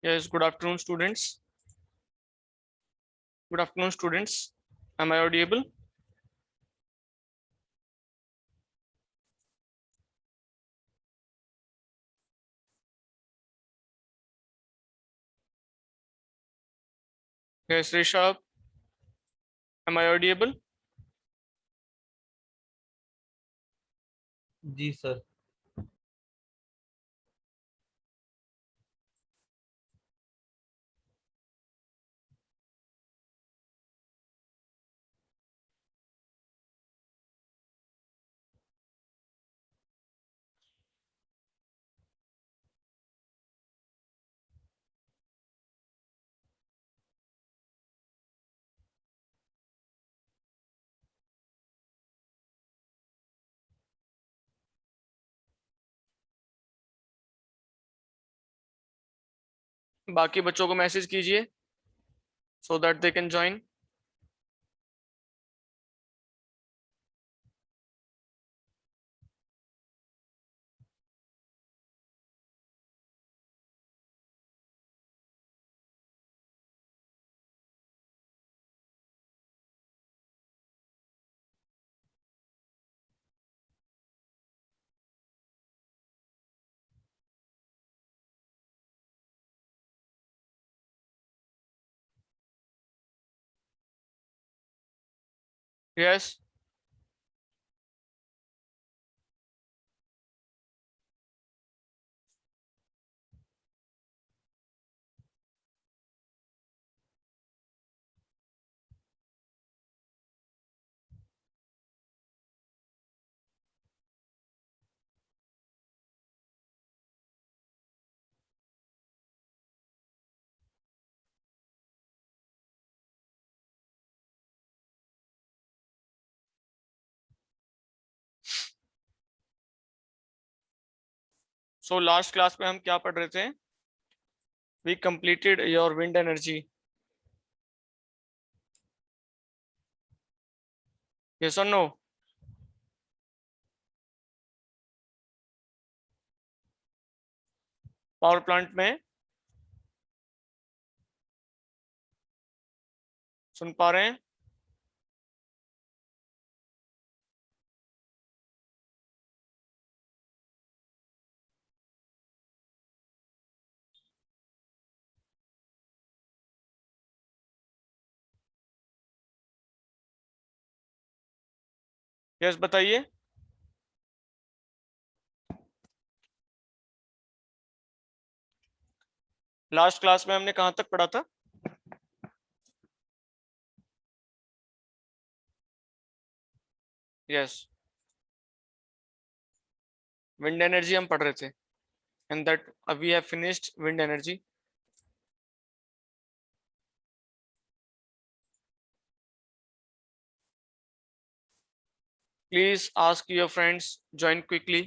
Yes, good afternoon, students. Good afternoon, students. Am I audible? Yes, Rishabh. Am I audible? जी sir. बाकी बच्चों को message कीजिए so that they can join. Yes. So last class में हम क्या पढ़ रहे थे? We completed your wind energy. Yes or no? Power plant में सुन पा रहे हैं? यस, बताइए। लास्ट क्लास में हमने कहां तक पढ़ा था? यस, विंड एनर्जी हम पढ़ रहे थे and that we have finished wind energy. Please ask your friends, join quickly.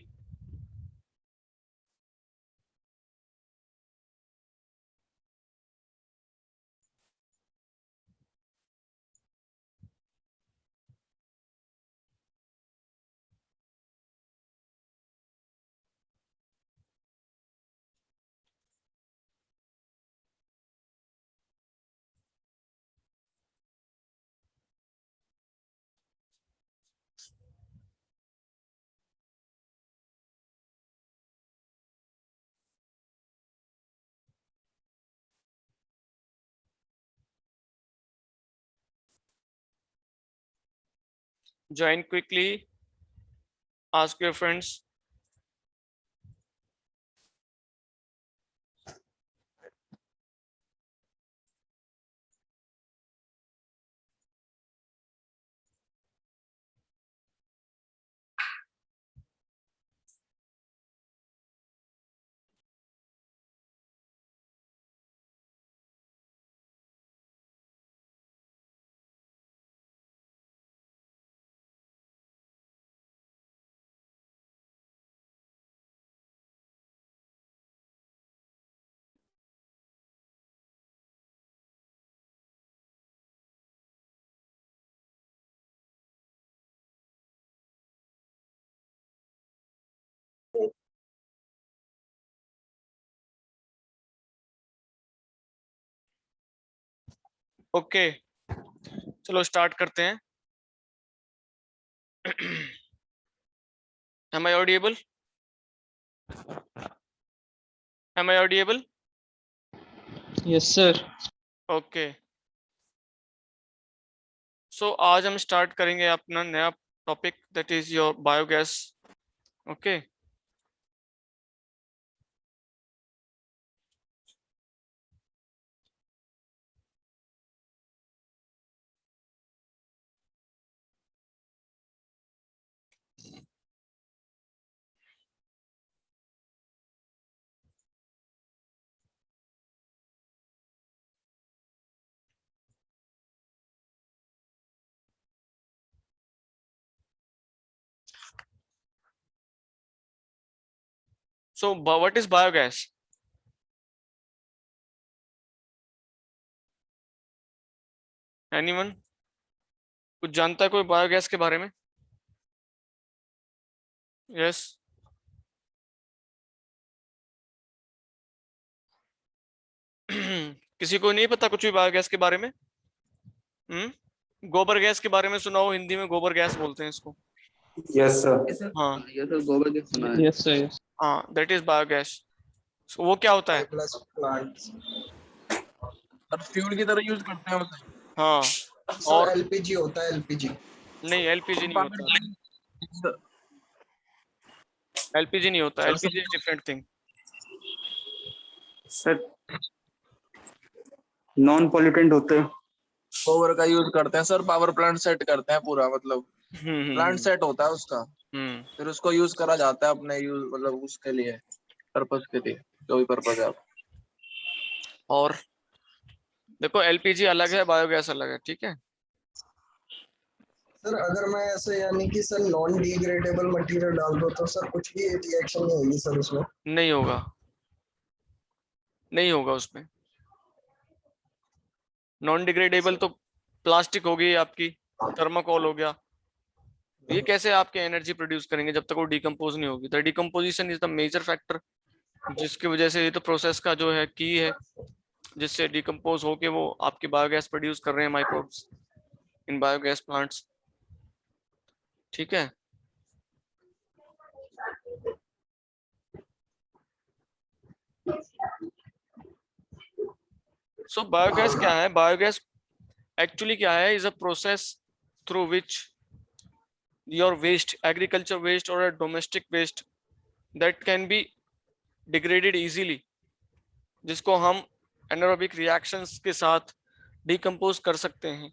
Join quickly. Ask your friends. Okay, चलो स्टार्ट करते हैं। Am I audible? Am I audible? Yes, sir. Okay, so आज हम start करेंगे अपना नया topic, that is your biogas. Okay, so what is biogas? Anyone कुछ जानता है कोई बायोगैस के बारे में? यस। किसी को नहीं पता कुछ भी बायोगैस के बारे में? गोबर गैस के बारे में सुना हो, हिंदी में गोबर गैस बोलते हैं इसको। Yes sir. हाँ ये सर गोबर गैस सुना है। Yes, sir. Yes. हाँ, दैट इज बायोगैस। वो क्या होता है? प्लस प्लांट्स और फ्यूल की तरह यूज करते हैं उसे। हाँ, सर और एलपीजी होता है, एलपीजी। नहीं, एलपीजी नहीं होता। एलपीजी नहीं होता, sir, LPG is different thing. Sir non pollutant होते हैं। गोबर का यूज करते हैं सर, पावर प्लांट सेट करते हैं पूरा, मतलब प्लांट सेट होता है उसका, हम्म। फिर उसको यूज करा जाता है अपने यूज, मतलब उसके लिए, पर्पस के लिए, जो भी पर्पस है। और देखो, एलपीजी अलग है, बायोगैस अलग है, ठीक है। सर अगर मैं ऐसे यानी कि सर नॉन डिग्रेडेबल मटेरियल डाल दो तो सर कुछ भी रिएक्शन नहीं होगी सर उसमें? नहीं होगा, नहीं होगा उसमें। नॉन डिग्रेडेबल तो प्लास्टिक हो गई आपकी, थर्माकोल हो गया, ये कैसे आपके एनर्जी प्रोड्यूस करेंगे जब तक वो डिकम्पोज नहीं होगी? The decomposition is the major factor, जिसकी वजह से ये तो प्रोसेस का जो है की है, जिससे डिकम्पोज होके वो आपकी बायोगैस प्रोड्यूस कर रहे हैं माइक्रोब्स इन बायोगैस प्लांट्स, ठीक है। सो बायोगैस क्या है? बायोगैस एक्चुअली क्या है? Is a process through which your waste, agriculture waste और domestic waste, that can be degraded easily, जिसको हम एनारोबिक रिएक्शंस के साथ डिकम्पोज कर सकते हैं।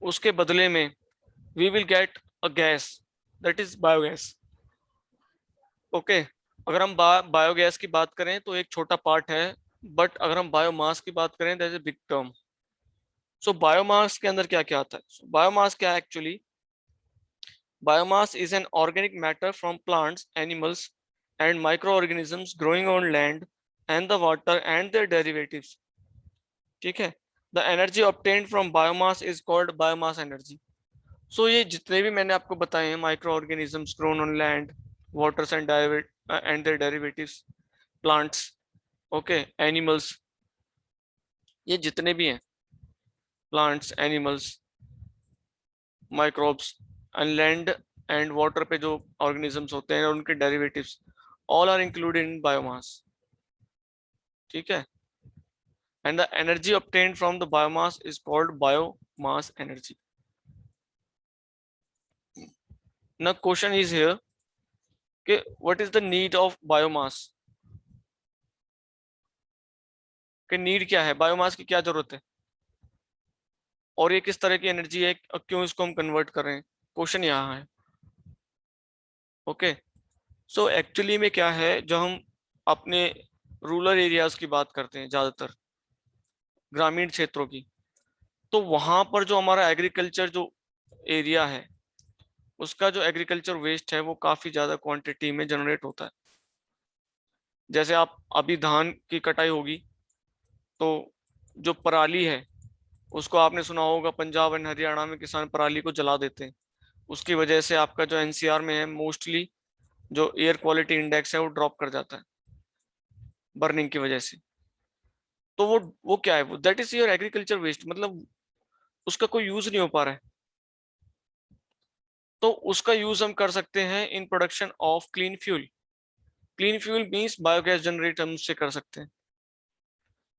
उसके बदले में we will get a gas, that is biogas. Okay, अगर हम बायोगैस की बात करें तो एक छोटा पार्ट है, बट अगर हम बायोमास की बात करें that is a big term. So biomass के अंदर क्या क्या आता है? बायोमास क्या है actually? Biomass is an organic matter from plants, animals, and microorganisms growing on land and the water and their derivatives. ठीक है, the energy obtained from biomass is called biomass energy. So ये जितने भी मैंने आपको बताए हैं, microorganisms grown on land, waters and their derivatives, plants, okay, animals, ये जितने भी हैं, plants, animals, microbes, and land and water पे जो organisms होते हैं और उनके derivatives, all are included in biomass, ठीक है। and the energy obtained from the biomass is called biomass energy. Now question is here, okay, what is the need of biomass? कि need क्या है, बायोमास की क्या जरूरत है, और ये किस तरह की एनर्जी है, और क्यों इसको हम कन्वर्ट कर रहे हैं? क्वेश्चन यहाँ है। ओके, सो एक्चुअली में क्या है, जो हम अपने रूरल एरियाज की बात करते हैं, ज्यादातर ग्रामीण क्षेत्रों की, तो वहां पर जो हमारा एग्रीकल्चर जो एरिया है, उसका जो एग्रीकल्चर वेस्ट है वो काफी ज्यादा क्वांटिटी में जनरेट होता है। जैसे आप अभी धान की कटाई होगी, तो जो पराली है उसको आपने सुना होगा, पंजाब एंड हरियाणा में किसान पराली को जला देते हैं। उसकी वजह से आपका जो एनसीआर में है, मोस्टली जो एयर क्वालिटी इंडेक्स है वो ड्रॉप कर जाता है बर्निंग की वजह से। तो वो क्या है? वो that is your agriculture waste, मतलब उसका कोई यूज नहीं हो पा रहा है, तो उसका यूज हम कर सकते हैं in production of clean fuel. Clean fuel means biogas generate हम उससे कर सकते हैं,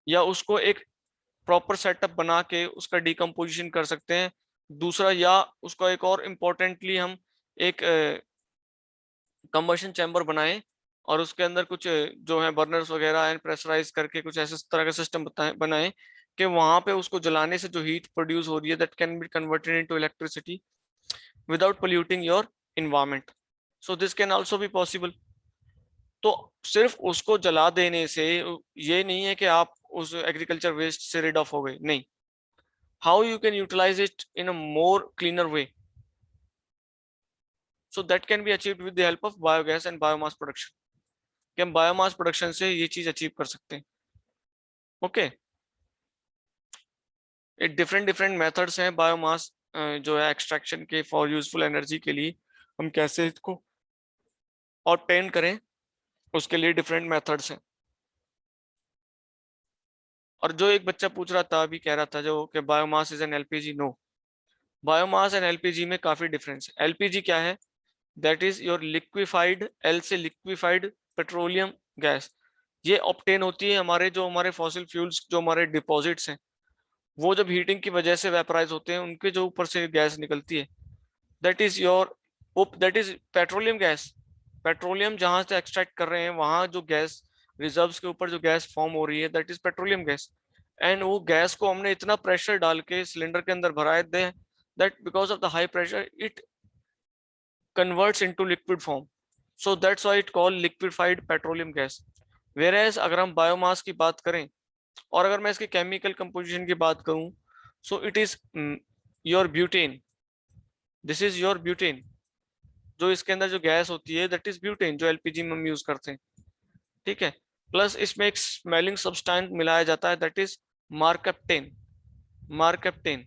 या उसको एक प्रॉपर सेटअप बना के उसका डिकम्पोजिशन कर सकते हैं। दूसरा, या उसका एक और इम्पोर्टेंटली हम एक कंबशन चैम्बर बनाएं और उसके अंदर कुछ जो है बर्नर्स वगैरह एंड प्रेशराइज करके कुछ ऐसे तरह का सिस्टम बनाएं कि वहां पे उसको जलाने से जो हीट प्रोड्यूस हो रही है that can be converted into electricity without polluting your environment. So this can also be possible. तो सिर्फ उसको जला देने से ये नहीं है कि आप उस एग्रीकल्चर वेस्ट से रिड ऑफ हो गए, नहीं। How you can utilise it in a more cleaner way, so that can be achieved with the help of biogas and biomass production। कि हम बायोमास प्रोडक्शन से ये चीज अचीव कर सकते हैं। ओके, डिफरेंट डिफरेंट मेथड्स हैं बायोमास जो है एक्सट्रैक्शन के फॉर यूजफुल एनर्जी के लिए हम कैसे इसको ऑब्टेन करें, उसके लिए डिफरेंट मेथड्स हैं। और जो एक बच्चा पूछ रहा था, अभी कह रहा था जो कि biomass is an LPG, no, biomass and LPG में काफी डिफरेंस है। एलपीजी क्या है? That is your liquefied, L से लिक्विफाइड पेट्रोलियम गैस। ये ऑब्टेन होती है हमारे फॉसिल फ्यूल्स जो हमारे डिपॉजिट्स हैं, वो जब हीटिंग की वजह से वेपराइज होते हैं, उनके जो ऊपर से गैस निकलती है, that is your that is petroleum gas. Petroleum जहां से एक्सट्रैक्ट कर रहे हैं वहां जो गैस रिजर्व्स के ऊपर जो गैस फॉर्म हो रही है that is petroleum gas. And वो गैस को हमने इतना प्रेशर डाल के सिलेंडर के अंदर भराए दे that because of the high pressure it converts into liquid form, so that's why it called liquefied petroleum gas। whereas अगर हम बायोमास की बात करें और अगर मैं इसके केमिकल कंपोजिशन की बात करूं, so it is your butane, this is your butane। जो इसके अंदर जो गैस होती है दैट इज ब्यूटेन, जो एलपीजी में हम यूज करते हैं, ठीक है। प्लस इसमें एक स्मेलिंग सब्सटेंस मिलाया जाता है दैट इज मार्केप्टेन, मार्केप्टेन,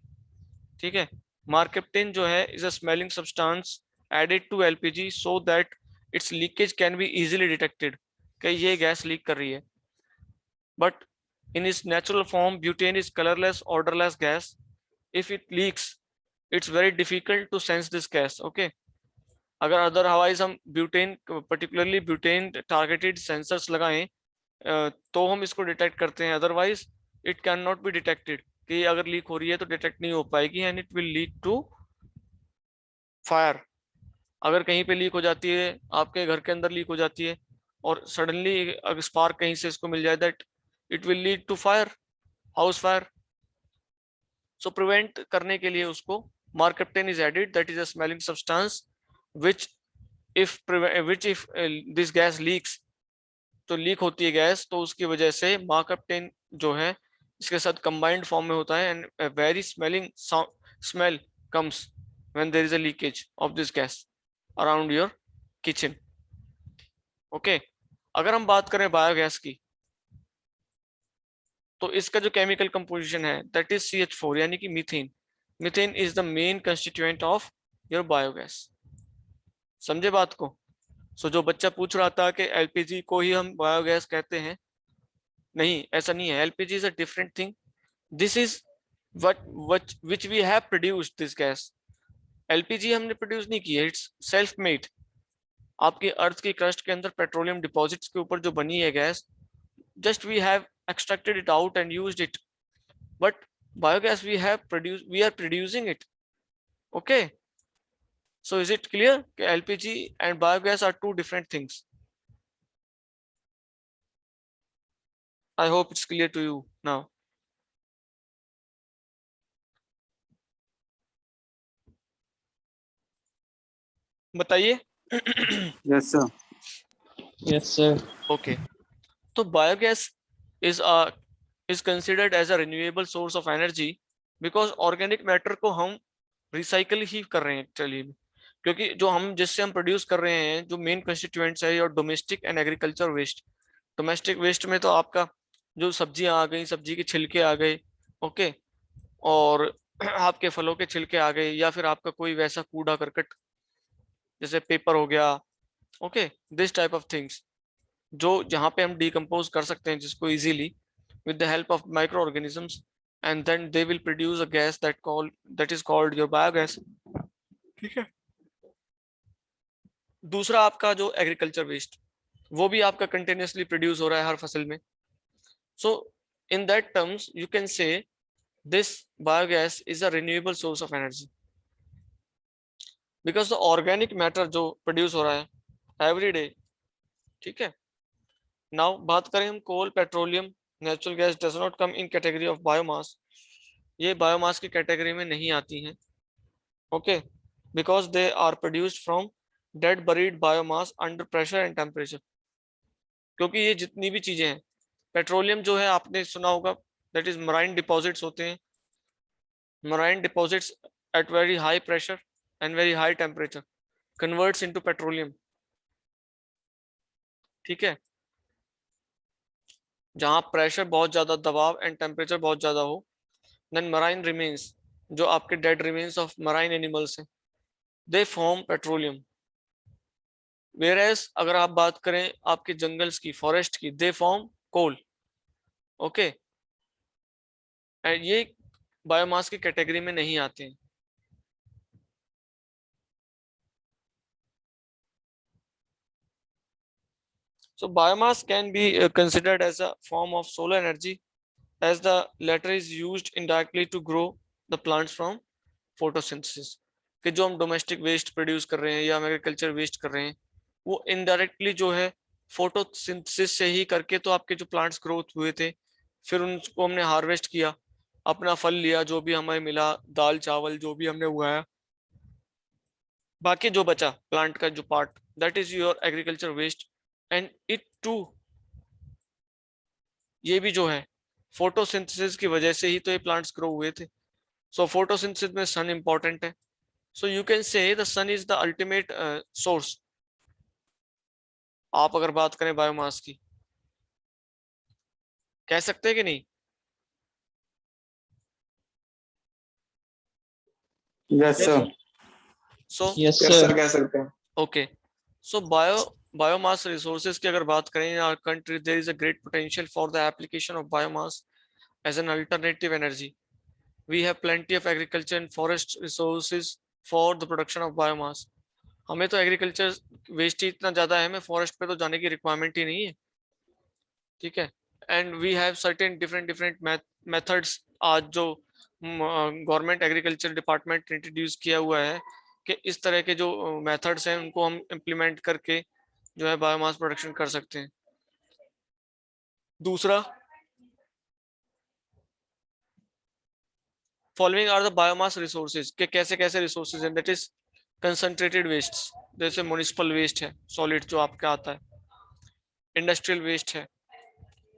ठीक है। मार्केप्टेन जो है is a smelling substance added to LPG so that its leakage can be easily detected कि ये गैस लीक कर रही है। But in its natural form, butane is colorless, odorless gas। If it leaks, it's very difficult to sense this gas। Okay, अगर otherwise हम butane, particularly butane targeted sensors लगाएं तो हम इसको डिटेक्ट करते हैं, otherwise it can not be detected. कि अगर लीक हो रही है तो डिटेक्ट नहीं हो पाएगी and it will lead to fire. अगर कहीं पे लीक हो जाती है, आपके घर के अंदर लीक हो जाती है और सडनली अगर स्पार्क कहीं से इसको मिल जाए that it will lead to fire, house fire. So prevent करने के लिए उसको mercaptan is added, that is a smelling substance which if this gas leaks, तो लीक होती है गैस तो उसकी वजह से मार्केप्टेन जो है इसके साथ कंबाइंड फॉर्म में होता है and very smelling smell comes when there is a leakage of this gas around your kitchen. Okay, अगर हम बात करें बायोगैस की तो इसका जो केमिकल कंपोजिशन है दैट इज CH4 यानी कि methane. Methane is the main constituent of your biogas. समझे बात को? सो जो बच्चा पूछ रहा था कि एलपीजी को ही हम बायोगैस कहते हैं, नहीं, ऐसा नहीं है। LPG is a different thing. This is what which we have produced this gas. LPG हमने प्रोड्यूस नहीं की है, इट्स सेल्फ मेड। आपकी अर्थ की क्रस्ट के अंदर पेट्रोलियम डिपॉजिट्स के ऊपर जो बनी है gas, just we have extracted it out and used it, but biogas we are producing it। Okay, so is it clear that LPG and biogas are two different things? I hope it's clear to you now। बताइए। Yes, sir. Yes, sir. Okay, तो biogas is considered as a renewable source of energy because organic matter को हम recycle ही कर रहे हैं actually, क्योंकि जो हम जिससे हम प्रोड्यूस कर रहे हैं जो मेन कंस्टिट्यूएंट्स है your domestic and agriculture waste. Domestic waste में तो आपका जो सब्जियां आ गई, सब्जी के छिलके आ गए, ओके, और आपके फलों के छिलके आ गए, या फिर आपका कोई वैसा कूड़ा करकट जैसे पेपर हो गया, okay, this type of things जो जहाँ पे हम डिकम्पोज कर सकते हैं जिसको easily with the help of micro organisms and then they will produce a gas that is called your biogas. ठीक है. दूसरा आपका जो एग्रीकल्चर वेस्ट, वो भी आपका कंटिन्यूसली प्रोड्यूस हो रहा है हर फसल में. So in that terms you can say this biogas is a renewable source of energy because the organic matter जो प्रोड्यूस हो रहा है एवरी डे. ठीक है. नाउ बात करें हम coal, petroleum, natural gas does not come in category of biomass. ये बायोमास की कैटेगरी में नहीं आती हैं. Okay, because they are produced from dead buried biomass under pressure and temperature. क्योंकि ये जितनी भी चीजें हैं, पेट्रोलियम जो है आपने सुना होगा, दैट इज मराइन डिपॉजिट्स होते हैं. Marine deposits at very high pressure and very high temperature converts into petroleum. ठीक है. जहां प्रेशर बहुत ज्यादा, दबाव एंड टेम्परेचर बहुत ज्यादा हो, देन मराइन रिमेन्स, जो आपके dead remains of marine animals हैं, दे फॉर्म पेट्रोलियम. वेयरएज अगर आप बात करें आपके जंगल्स की, फॉरेस्ट की, they form coal. Okay, and ये बायोमास की कैटेगरी में नहीं आते हैं. So biomass can be considered as a form of solar energy, as the latter is used indirectly to grow the plants from photosynthesis. कि जो हम डोमेस्टिक वेस्ट प्रोड्यूस कर रहे हैं या हम एग्रीकल्चर वेस्ट कर रहे हैं, वो इनडायरेक्टली जो है फोटोसिंथेसिस से ही करके तो आपके जो प्लांट्स ग्रोथ हुए थे, फिर उनको हमने हार्वेस्ट किया, अपना फल लिया, जो भी हमें मिला, दाल चावल जो भी हमने उगाया, बाकी जो बचा प्लांट का जो part, that is your agriculture waste. And it too, ये भी जो है फोटोसिंथेसिस की वजह से ही तो ये प्लांट्स ग्रो हुए थे. सो फोटोसिंथेसिस में सन इंपॉर्टेंट है. So you can say the sun is the ultimate source. आप अगर बात करें बायोमास की, कह सकते हैं कि नहीं? Yes, sir. सो Yes, Yes, sir. sir, कह सकते हैं. ओके, सो बायोमास रिसोर्सेज की अगर बात करें, in our country there is a great potential for the application of biomass as an alternative energy. We have plenty of agriculture and forest resources for the production of biomass. हमें तो agriculture waste ही इतना ज्यादा है, हमें forest पे तो जाने की रिक्वायरमेंट ही नहीं है. ठीक है. And we have certain different methods आज जो गवर्नमेंट एग्रीकल्चर डिपार्टमेंट इंट्रोड्यूस किया हुआ है, कि इस तरह के जो मेथड्स हैं उनको हम इम्प्लीमेंट करके जो है बायोमास प्रोडक्शन कर सकते हैं. दूसरा, following are the biomass resources, के कैसे कैसे रिसोर्सेज हैं. दैट इज कंसंट्रेटेड वेस्ट, जैसे म्युनिसिपल वेस्ट है, सॉलिड जो आपका आता है, इंडस्ट्रियल वेस्ट है,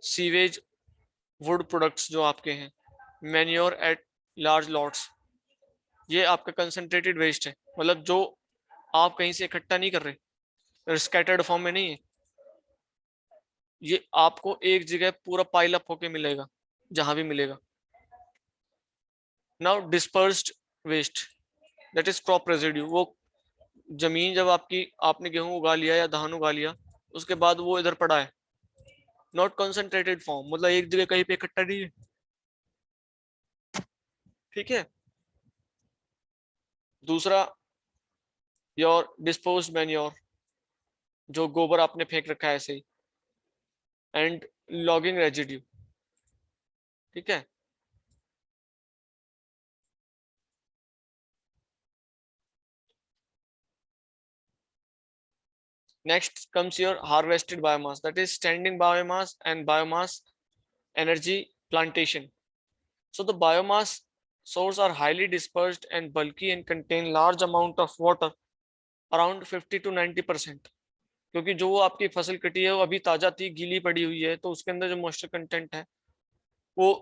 सीवेज, वुड प्रोडक्ट्स जो आपके हैं, मैन्योर एट लार्ज लॉट्स, ये आपका कंसंट्रेटेड वेस्ट है. मतलब जो आप कहीं से इकट्ठा नहीं कर रहे, स्कैटर्ड फॉर्म में नहीं है, ये आपको एक जगह पूरा पाइल अप होके मिलेगा जहां भी मिलेगा. Now dispersed waste, that is crop residue. वो जमीन जब आपने गेहूं उगा लिया या धान उगा लिया, उसके बाद वो इधर पड़ा है, नॉट कंसंट्रेटेड फॉर्म, मतलब एक जगह कहीं पे इकट्ठा नहीं है. ठीक है. दूसरा, योर डिस्पोज्ड मैन्योर, जो गोबर आपने फेंक रखा है ऐसे ही, एंड लॉगिंग रेजिड्यू. ठीक है. Next comes your harvested biomass, that is standing biomass and biomass energy plantation. So the biomass sources are highly dispersed and bulky and contain large amount of water, around 50 to 90%. क्योंकि जो आपकी फसल कटी है वो अभी ताजा थी, गीली पड़ी हुई है, तो उसके अंदर जो मॉइस्चर कंटेंट है वो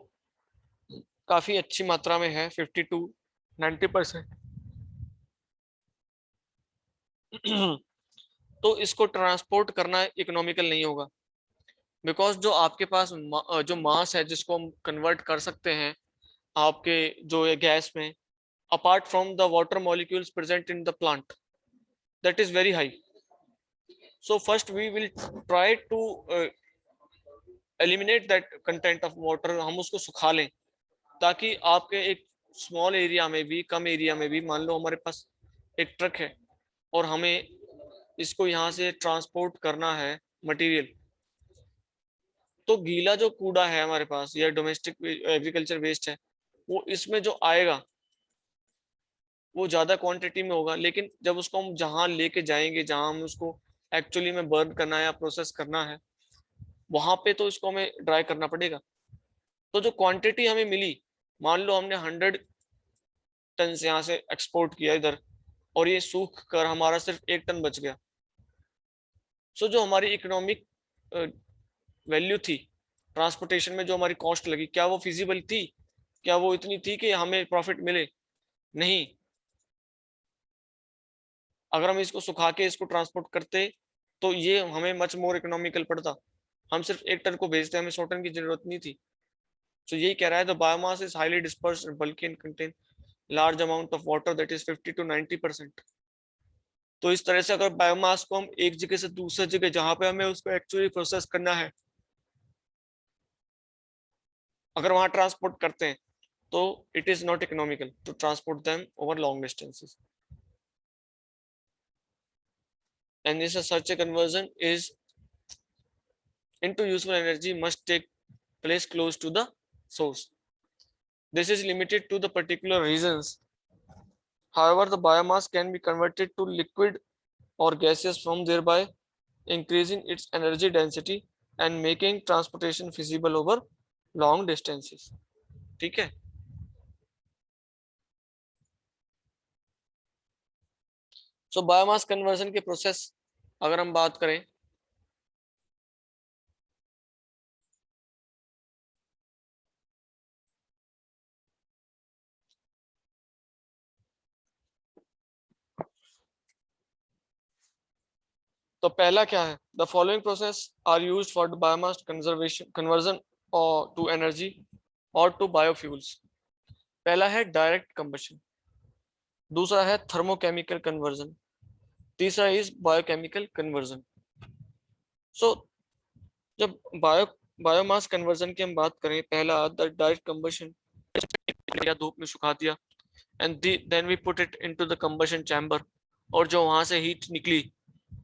काफी अच्छी मात्रा में है, 50 to 90%. तो इसको ट्रांसपोर्ट करना इकोनॉमिकल नहीं होगा, बिकॉज जो आपके पास जो मास है जिसको हम कन्वर्ट कर सकते हैं आपके जो ये गैस में, apart from the water molecules present in the plant, that is very high. So first we will try to eliminate that content of water, हम उसको सुखा लें, ताकि आपके एक स्मॉल एरिया में भी, कम एरिया में भी, मान लो हमारे पास एक ट्रक है और हमें इसको यहाँ से ट्रांसपोर्ट करना है मटेरियल, तो गीला जो कूड़ा है हमारे पास या डोमेस्टिक एग्रीकल्चर वेस्ट है, वो इसमें जो आएगा वो ज्यादा क्वांटिटी में होगा, लेकिन जब उसको हम जहां लेके जाएंगे, जहां हम उसको एक्चुअली में बर्न करना है या प्रोसेस करना है, वहां पे तो इसको हमें ड्राई करना पड़ेगा। तो जो क्वांटिटी हमें मिली, मान लो हमने 100 टन से यहाँ से एक्सपोर्ट किया इधर, और ये सूख कर हमारा सिर्फ 1 टन बच गया। सो जो हमारी इकोनॉमिक वैल्यू थी ट्रांसपोर्टेशन में, जो हमारी कॉस्ट लगी, क्या वो फिजिबल थी? क्या वो इतनी थी कि हमें प्रॉफिट मिले? नहीं। अगर हम इसको सुखा के इसको ट्रांसपोर्ट करते तो ये हमें मच मोर इकोनॉमिकल पड़ता। हम सिर्फ 1 टन को भेजते, हमें 100 टन की जरूरत नहीं थी। तो यही कह रहा है, the biomass is highly dispersed and bulky and contain large amount of water, that is 50 to 90%। तो इस तरह से अगर बायोमास को हम एक जगह से दूसरी जगह, जहां पे हमें उसको एक्चुअली प्रोसेस करना है, अगर वहां ट्रांसपोर्ट करते हैं, तो it is not economical to transport them over long distances. And this is such a conversion is into useful energy must take place close to the source. This is limited to the particular reasons. However, the biomass can be converted to liquid or gaseous form, thereby increasing its energy density and making transportation feasible over long distances. ठीक है? So biomass conversion के process अगर हम बात करें, तो पहला क्या है? The following process are used for the biomass conservation conversion और टू एनर्जी और टू बायोफ्यूल्स। पहला है डायरेक्ट कंबशन, दूसरा है थर्मोकेमिकल कन्वर्जन, तीसरा इज बायोकेमिकल कन्वर्जन। सो जब बायोमास कन्वर्जन की हम बात करें, पहला द डायरेक्ट कंबशन, या धूप में सुखा दिया, and then we put it into the combustion chamber, और जो वहां से हीट निकली,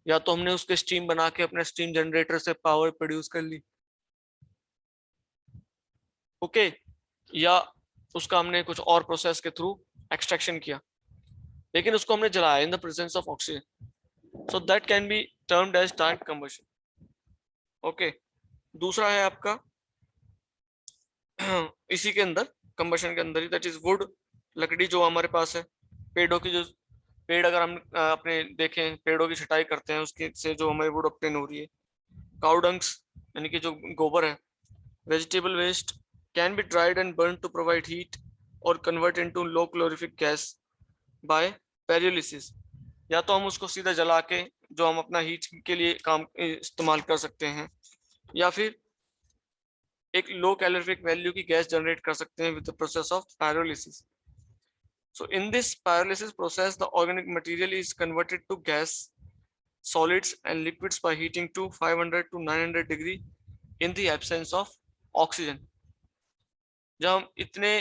या तो हमने उसके स्टीम बना के अपने स्टीम जनरेटर से पावर प्रोड्यूस कर ली, ओके, या उसका हमने कुछ और प्रोसेस के थ्रू एक्सट्रैक्शन किया, लेकिन उसको हमने जलाया in the presence of oxygen, so that can be termed as direct combustion. Okay, दूसरा है आपका इसी के अंदर, कंबशन के अंदर ही, दैट इज वुड, लकड़ी जो हमारे पास है, पेड़ों की जो पेड़ अगर हम अपने देखें, पेड़ों की छटाई करते हैं, उसके से जो हमें वुड ऑब्टेन हो रही है। काउडंग्स यानी कि जो गोबर है। Vegetable waste can be dried and burn to provide heat और convert into low calorific gas by pyrolysis, या तो हम उसको सीधा जला के जो हम अपना हीट के लिए काम इस्तेमाल कर सकते हैं, या फिर एक लो कैलोरिफिक वैल्यू की गैस जनरेट कर सकते हैं with the process of pyrolysis. So in this pyrolysis process, the organic material is converted to gas, solids and liquids by heating to 500 to 900 degree in the absence of oxygen. जब हम इतने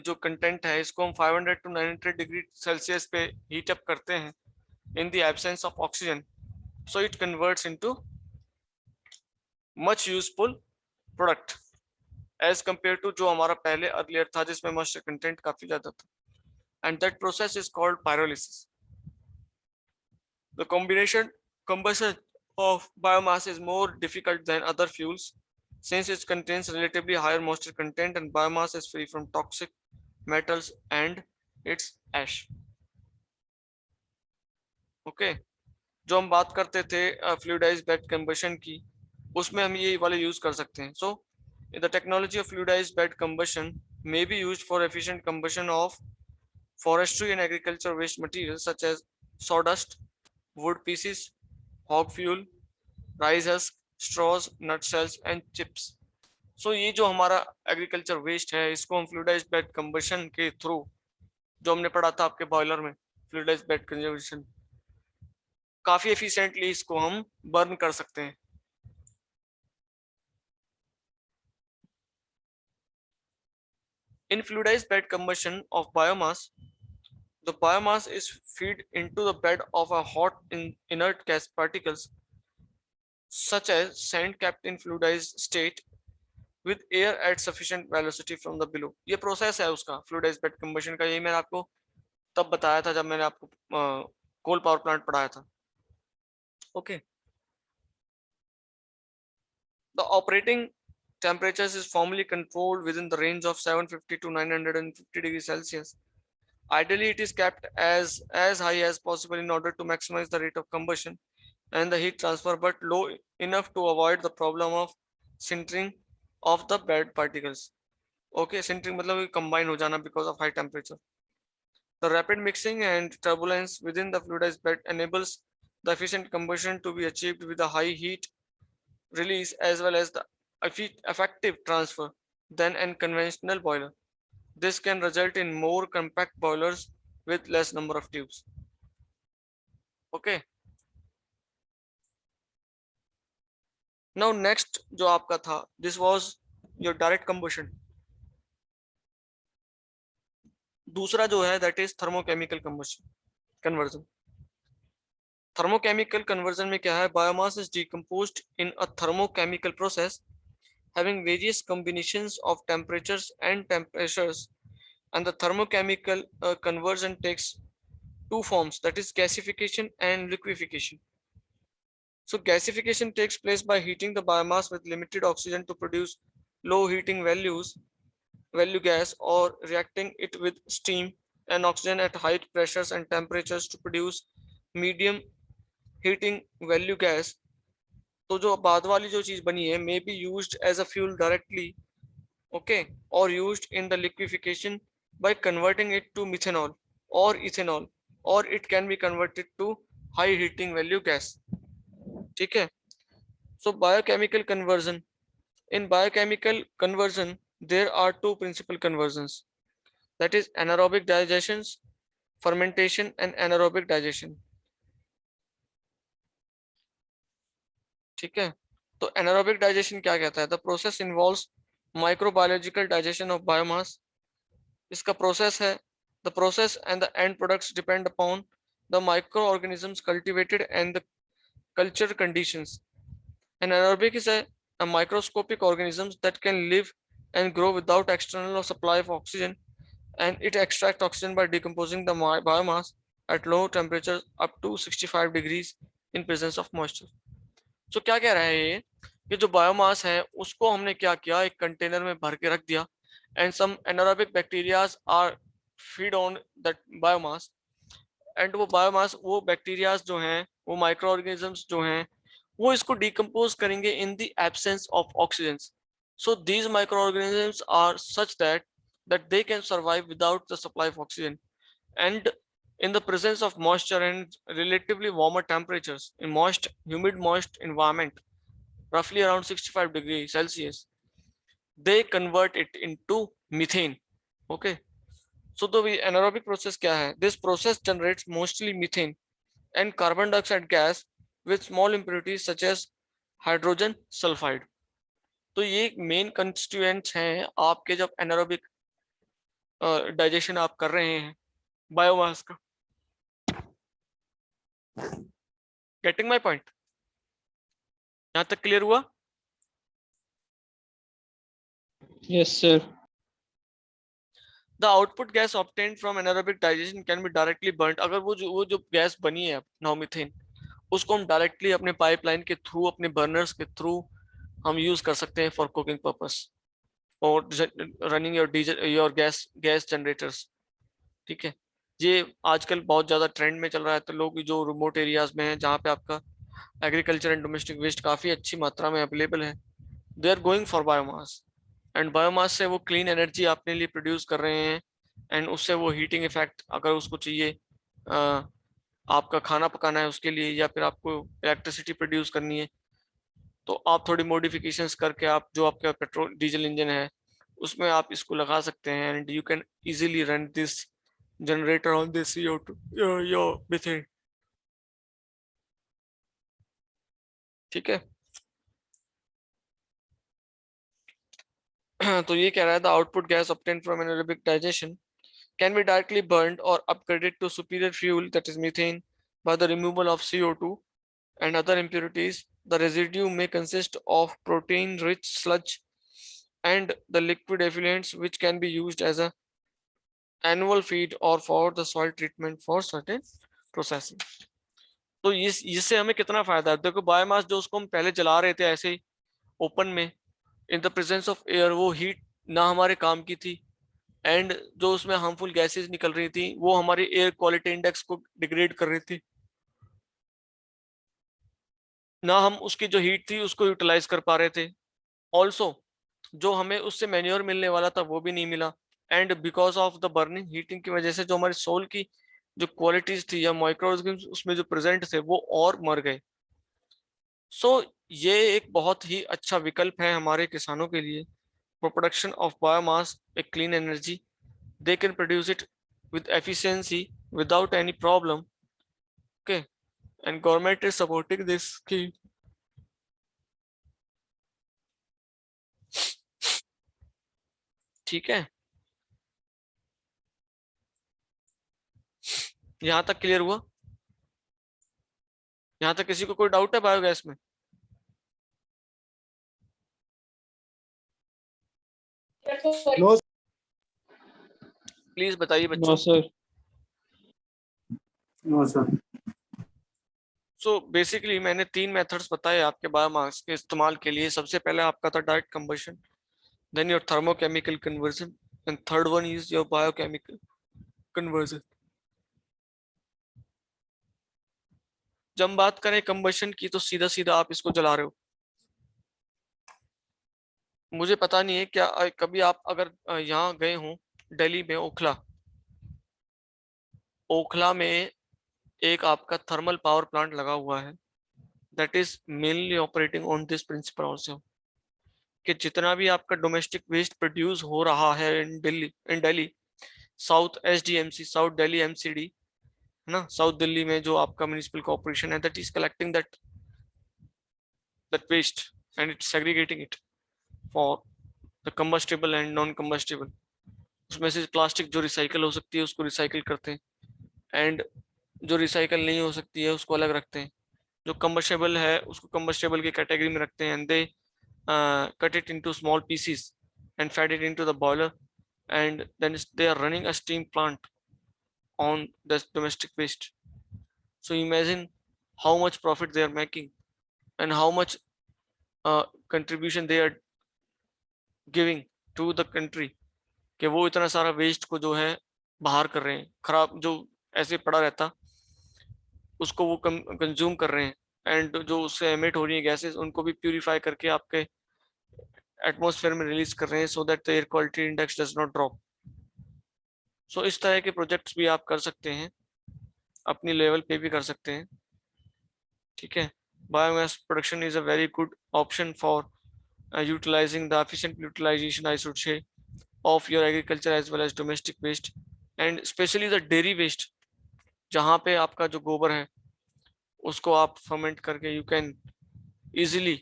जो content है इसको हम 500 to 900 degree Celsius पे heat up करते हैं in the absence of oxygen, so it converts into much useful product as compared to जो हमारा पहले अर्लियर था जिसमें मॉइस्चर कंटेंट काफी ज्यादा था, and that process is called pyrolysis. The combustion of biomass is more difficult than other fuels since it contains relatively higher moisture content and biomass is free from toxic metals and its ash. Okay, जो हम बात करते थे fluidized bed combustion की, उसमें हम ये वाले यूज कर सकते हैं. So the technology of fluidized bed combustion may be used for efficient combustion of forestry and agriculture waste materials such as sawdust, wood pieces, hog fuel, rice husk, straws, nut shells and chips. So ये जो हमारा agriculture waste है इसको हम fluidised bed combustion के through, जो हमने पढ़ा था आपके बॉयलर में, फ्लूइडाइज्ड बेड कंजर्वेशन, काफी एफिशिएंटली इसको हम बर्न कर सकते हैं. In fluidized bed combustion of biomass, the biomass is fed into the bed of a hot inert gas particles such as sand kept in fluidized state with air at sufficient velocity from the below. ये process है उसका fluidized bed combustion का, यही मैंने आपको तब बताया था जब मैंने आपको कोल पावर प्लांट पढ़ाया था. Okay. The operating temperatures is formally controlled within the range of 750 to 950 degrees Celsius. Ideally, it is kept as high as possible in order to maximize the rate of combustion and the heat transfer, but low enough to avoid the problem of sintering of the bed particles. Okay, sintering मतलब combine हो जाना because of high temperature. The rapid mixing and turbulence within the fluidized bed enables the efficient combustion to be achieved with a high heat release as well as the effective transfer than a conventional boiler. This can result in more compact boilers with less number of tubes. Okay. Now next जो आपका था, this was your direct combustion. दूसरा जो है that is thermochemical combustion conversion. Thermochemical conversion में क्या है? Biomass is decomposed in a thermochemical process having various combinations of temperatures and temperatures, and the thermochemical conversion takes two forms, that is gasification and liquefaction. So gasification takes place by heating the biomass with limited oxygen to produce low heating value gas, or reacting it with steam and oxygen at high pressures and temperatures to produce medium heating value gas. तो जो बाद वाली जो चीज बनी है may be used as a fuel directly, okay, or used in the liquefaction by converting it to methanol or ethanol, or it can be converted to high heating value gas. ठीक है. So biochemical conversion. In biochemical conversion there are two principal conversions, that is anaerobic digestion, fermentation and anaerobic digestion. ठीक है. तो anaerobic digestion क्या कहता है? The process involves microbiological digestion of biomass. इसका process है, the process and the end products depend upon the microorganisms cultivated and the culture conditions. Anaerobic is a microscopic organisms that can live and grow without external supply of oxygen, and it extracts oxygen by decomposing the biomass at low temperatures up to 65 degrees in presence of moisture. So क्या कह रहा है ये कि जो biomass है उसको हमने क्या किया, एक कंटेनर में भर के रख दिया, and some anaerobic bacterias are feed on that biomass, and वो बायोमास, वो बैक्टीरियाज जो हैं, वो माइक्रो ऑर्गेनिजम्स जो हैं, वो इसको डिकम्पोज करेंगे in the absence of oxygen. So these microorganisms are such that they can survive without the supply of oxygen, and in the presence of moisture and relatively warmer temperatures in humid moist environment, roughly around 65 degrees Celsius, they convert it into methane. Okay. So the anaerobic process क्या है? This process generates mostly methane and carbon dioxide gas with small impurities such as hydrogen sulfide. तो ये main constituents हैं आपके जब anaerobic digestion आप कर रहे हैं बायोमास का. Getting my point? यहां तक क्लियर हुआ? Yes, sir. The output gas obtained from anaerobic digestion can be directly burnt. अगर वो जो गैस बनी है now methane, उसको हम डायरेक्टली अपने पाइपलाइन के थ्रू, अपने बर्नर्स के थ्रू हम यूज कर सकते हैं फॉर कुकिंग पर्पस और रनिंग योर गैस जनरेटर्स. ठीक है. ये आजकल बहुत ज्यादा ट्रेंड में चल रहा है. तो लोग जो रिमोट एरियाज में हैं जहाँ पे आपका एग्रीकल्चर एंड डोमेस्टिक वेस्ट काफी अच्छी मात्रा में अवेलेबल है, they are going for biomass, and biomass से वो क्लीन एनर्जी अपने लिए प्रोड्यूस कर रहे हैं, एंड उससे वो हीटिंग इफेक्ट, अगर उसको चाहिए आपका खाना पकाना है उसके लिए, या फिर आपको इलेक्ट्रिसिटी प्रोड्यूस करनी है, तो आप थोड़ी मॉडिफिकेशंस करके आप जो आपका पेट्रोल डीजल इंजन है उसमें आप इसको लगा सकते हैं, and you can easily run this generator on this your methane. ठीक है. तो ये कह रहा है the output gas obtained from anaerobic digestion can be directly burned or upgraded to superior fuel, that is methane, by the removal of CO2 and other impurities. The residue may consist of protein-rich sludge and the liquid effluents which can be used as a annual feed or for the soil treatment for certain processing. तो इससे हमें कितना फायदा है? देखो biomass जो उसको हम पहले जला रहे थे ऐसे ही ओपन में इन द प्रेजेंस ऑफ एयर, वो हीट ना हमारे काम की थी, एंड जो उसमें हार्मफुल गैसेस निकल रही थी वो हमारी एयर क्वालिटी इंडेक्स को डिग्रेड कर रही थी, ना हम उसकी जो हीट थी उसको यूटिलाइज कर पा रहे थे। ऑल्सो जो हमें उससे मैन्योर मिलने वाला था वो भी नहीं मिला, and because of the burning heating की वजह से जो हमारी सोल की जो क्वालिटीज थी या माइक्रोऑर्गेनिज्म उसमें जो प्रेजेंट थे वो और मर गए। सो ये एक बहुत ही अच्छा विकल्प है हमारे किसानों के लिए for production of biomass, a clean energy. They can produce it with efficiency without any problem. Okay, and government is supporting this scheme. ठीक है, यहाँ तक क्लियर हुआ? यहाँ तक किसी को कोई डाउट है बायोगैस में? नो प्लीज बताइए No, बच्चों। sir. No sir. So basically मैंने 3 मेथड्स बताए आपके बायोमास के इस्तेमाल के लिए। सबसे पहले आपका था direct combustion, then your thermochemical conversion, and third one is your biochemical conversion. जब हम बात करें कंबशन की तो सीधा सीधा आप इसको जला रहे हो। मुझे पता नहीं है क्या कभी आप अगर यहाँ गए हो दिल्ली में ओखला, ओखला में एक आपका थर्मल पावर प्लांट लगा हुआ है that is mainly operating on this principle also, कि जितना भी आपका डोमेस्टिक वेस्ट प्रोड्यूस हो रहा है in Delhi south SDMC, south Delhi MCD है ना, साउथ दिल्ली में जो आपका म्युनिसिपल कॉर्पोरेशन है that is collecting that waste and it's segregating it for the combustible and non combustible. उसमें से प्लास्टिक जो रिसाइकल हो सकती है उसको रिसाइकिल करते हैं, एंड जो रिसाइकल नहीं हो सकती है उसको अलग रखते हैं, जो कंबस्टेबल है उसको कंबस्टेबल की कैटेगरी में रखते हैं, and they cut it into small pieces and fed it into the boiler, and then they are running a steam plant on this domestic waste. So imagine how much profit they are making and how much contribution they are giving to the country, कि वो इतना सारा waste को जो है बाहर कर रहे हैं, खराब जो ऐसे पड़ा रहता उसको वो कंज्यूम कर रहे हैं, एंड जो उससे एमिट हो रही है गैसेस उनको भी प्यूरिफाई करके आपके एटमॉस्फेयर में रिलीज कर रहे हैं so that the air quality index does not drop. So इस तरह के प्रोजेक्ट्स भी आप कर सकते हैं, अपनी लेवल पे भी कर सकते हैं। ठीक है, biomass production is a very good option for utilizing the efficient utilization I should say of your agriculture as well as domestic waste, and especially the dairy waste, जहाँ पे आपका जो गोबर है उसको आप फर्मेंट करके you can easily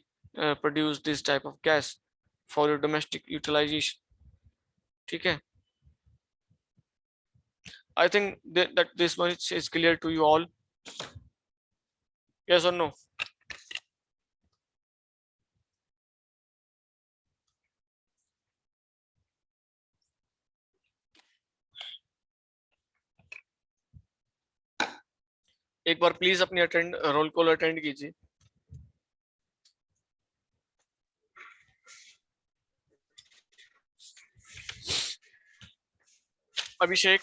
produce this type of gas for your domestic utilization. ठीक है, I think that this much is clear to you all. Yes or no? एक बार प्लीज अपनी रोल कॉल अटेंड कीजिए। Abhishek,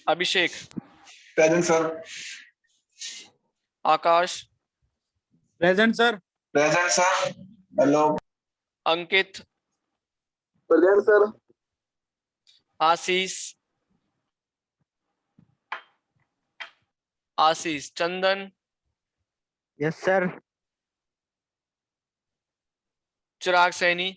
Abhishek, present sir. Akash, present sir. Present sir. Hello. Ankit, present sir. Ashish, Ashish, Chandan, yes sir. Chirag Saini,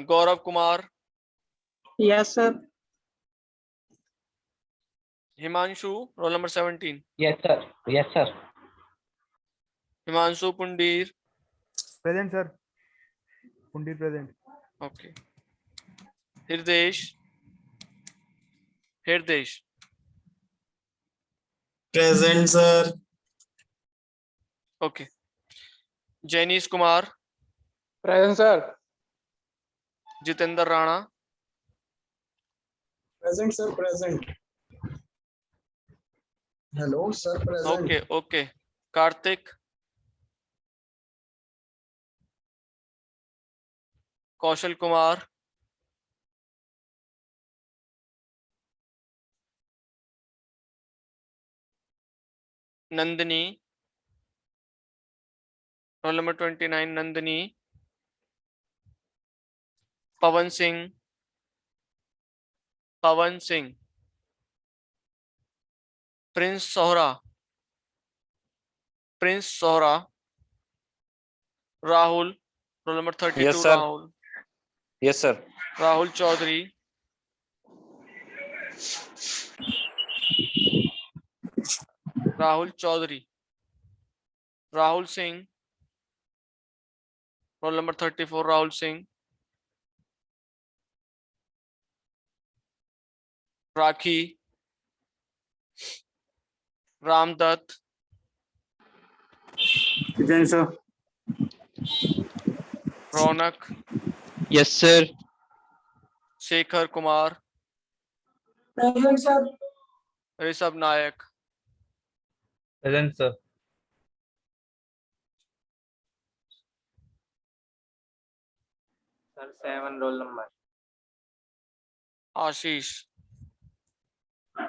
Gaurav Kumar, Yes, sir. Himanshu, roll number 17. Yes, sir. Yes, sir. Himanshu Pundir. Present, sir. Pundir present. Okay. Hirdesh. Hirdesh. Present, sir. Okay. Janice Kumar. Present, sir. Jitendra Rana. Present, sir. Present. Hello, sir. Present. Okay, okay. Karthik. Kaushal Kumar. Nandini. Roll number 29, Nandini. Pawan Singh. Pawan Singh. Prince Sohra. Prince Sohra. Rahul. Roll number 32, Yes, sir. Rahul. Yes, sir. Rahul Chaudhary. Rahul Chaudhary. Rahul Singh. Roll number 34, Rahul Singh. Rakhi. Ramdutt. Present, sir. Ronak. Yes, sir. Shekhar Kumar. Present, sir. Rishabh Nayak. Present, sir. Sir, 7 roll number. आशीष.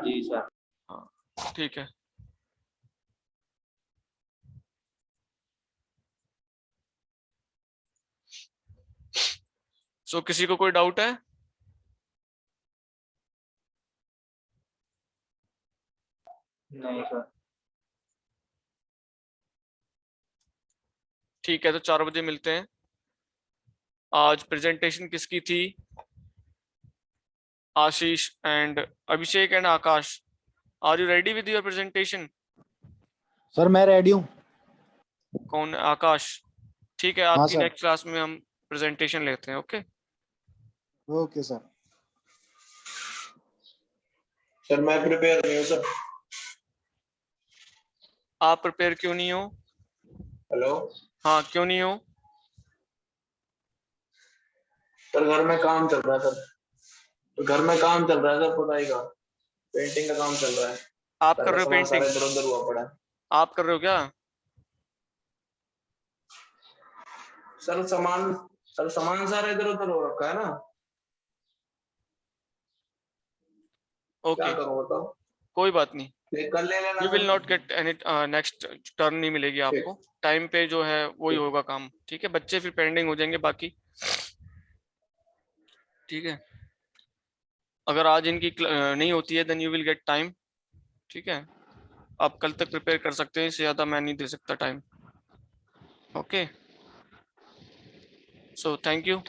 जी sir. ठीक है. सो किसी को कोई doubt है? नहीं sir. ठीक है, तो 4 बजे मिलते हैं. आज प्रेजेंटेशन किसकी थी? Ashish and Abhishek and Akash. Are you ready with your presentation? Sir मैं रेडी हूँ. कौन? आकाश. ठीक है, हाँ, आपकी सर. नेक्स्ट क्लास में हम प्रेजेंटेशन लेते हैं. ओके. Okay sir. सर मैं प्रिपेयर नहीं हूँ सर. आप प्रिपेयर क्यों नहीं हो? हेलो हाँ, क्यों नहीं हो? सर, घर में काम चल रहा है सर. तो घर में काम चल रहा है सर, खुदाई का, पेंटिंग का काम चल रहा है. आप कर रहे हो पेंटिंग? इधर उधर हुआ पड़ा है. आप कर रहे हो क्या? सर सामान सारा इधर उधर हो रखा है ना. ओके, क्या करूँ बताओ. कोई बात नहीं. कल ले लेना. You will not get any next turn नहीं मिलेगी आपको. टाइम पे जो है वही होगा काम. ठीक है, बच्चे फिर पेंडिंग हो जाएंगे बाकी. ठीक है, अगर आज इनकी नहीं होती है then you will get time. ठीक है, आप कल तक प्रिपेयर कर सकते हैं, इससे ज्यादा मैं नहीं दे सकता time. Okay, so thank you.